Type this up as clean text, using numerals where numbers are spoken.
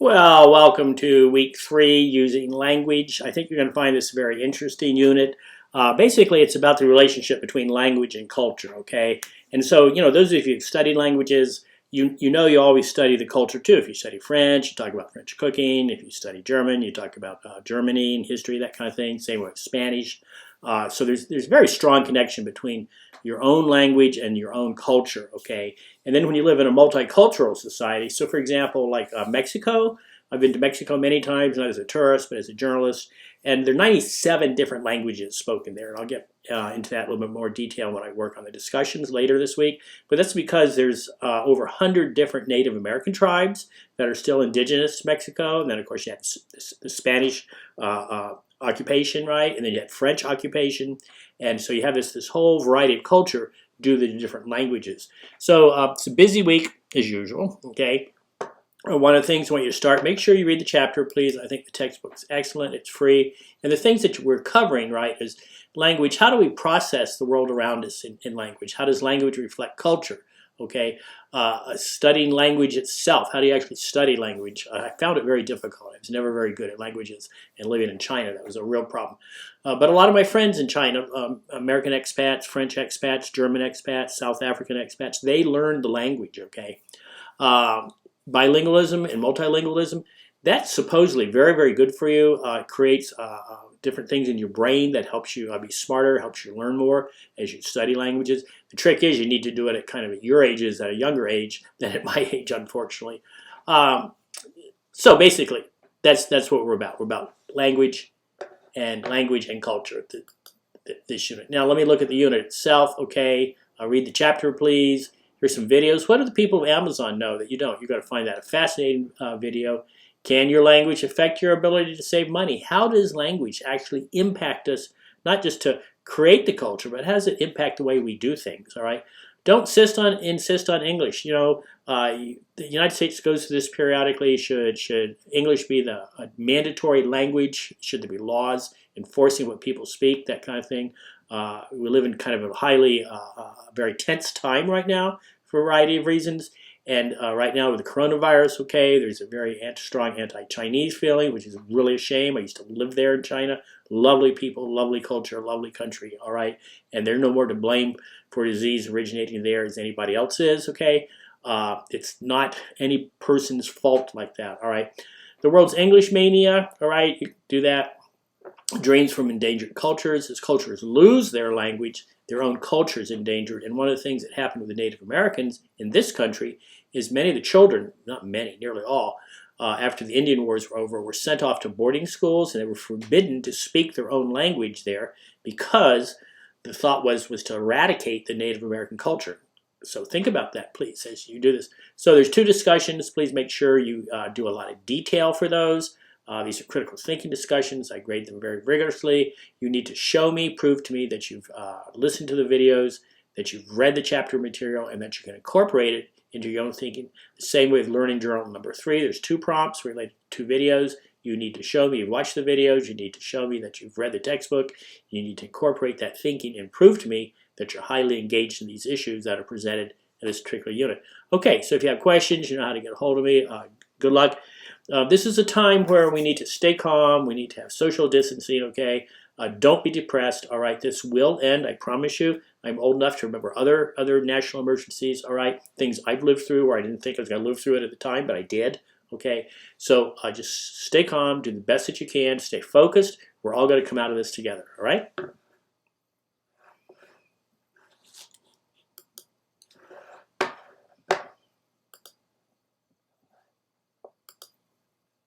Well, welcome to week 3 using language. I think you're going to find this a very interesting unit. Basically, it's about the relationship between language and culture, okay? And so, those of you who've studied languages, you always study the culture too. If you study French, you talk about French cooking. If you study German, you talk about Germany and history, that kind of thing. Same with Spanish. So there's a very strong connection between your own language and your own culture, okay? And then when you live in a multicultural society, so for example, like Mexico, I've been to Mexico many times, not as a tourist, but as a journalist, and there are 97 different languages spoken there. And I'll get into that in a little bit more detail when I work on the discussions later this week. But that's because there's over 100 different Native American tribes that are still indigenous to Mexico. And then, of course, you have the Spanish occupation, right? And then you have French occupation. And so you have this whole variety of culture due to the different languages. So it's a busy week as usual, okay? One of the things I want you to start, make sure you read the chapter, please. I think the textbook is excellent. It's free. And the things that we're covering, right, is language. How do we process the world around us in language? How does language reflect culture? Okay, studying language itself. How do you actually study language? I found it very difficult. I was never very good at languages, and living in China, that was a real problem. But a lot of my friends in China, American expats, French expats, German expats, South African expats, they learned the language, okay? Bilingualism and multilingualism, that's supposedly very, very good for you. It creates different things in your brain that helps you be smarter, helps you learn more as you study languages. The trick is you need to do it at kind of at your ages, at a younger age than at my age, unfortunately. So basically, that's what we're about. We're about language and culture, this unit. Now let me look at the unit itself, okay? Read the chapter, please. Here's some videos. What do the people of Amazon know that you don't? You've got to find that a fascinating video. Can your language affect your ability to save money? How does language actually impact us, not just to create the culture, but how does it impact the way we do things, all right? Don't insist on English. The United States goes through this periodically. Should English be the mandatory language? Should there be laws enforcing what people speak, that kind of thing? We live in kind of a highly, very tense time right now for a variety of reasons. And right now with the coronavirus, okay, there's a very strong anti-Chinese feeling, which is really a shame. I used to live there in China. Lovely people, lovely culture, lovely country, all right? And they're no more to blame for disease originating there as anybody else is, okay? It's not any person's fault like that, all right? The world's English mania, all right, you can do that. Drains from endangered cultures. As cultures lose their language, their own culture is endangered. And one of the things that happened with the Native Americans in this country is many of the children, not many, nearly all, after the Indian Wars were over, were sent off to boarding schools, and they were forbidden to speak their own language there because the thought was to eradicate the Native American culture. So think about that, please, as you do this. So there's 2 discussions. Please make sure you do a lot of detail for those. These are critical thinking discussions. I grade them very rigorously. You need to show me, prove to me that you've listened to the videos, that you've read the chapter material, and that you can incorporate it into your own thinking. The same with learning journal number 3. There's 2 prompts related to 2 videos. You need to show me you've watched the videos. You need to show me that you've read the textbook. You need to incorporate that thinking and prove to me that you're highly engaged in these issues that are presented in this particular unit. Okay, so if you have questions, you know how to get a hold of me. Good luck. This is a time where we need to stay calm. We need to have social distancing, okay? Don't be depressed, all right? This will end, I promise you. I'm old enough to remember other national emergencies, all right? Things I've lived through where I didn't think I was going to live through it at the time, but I did, okay? So just stay calm, do the best that you can, stay focused. We're all going to come out of this together, all right?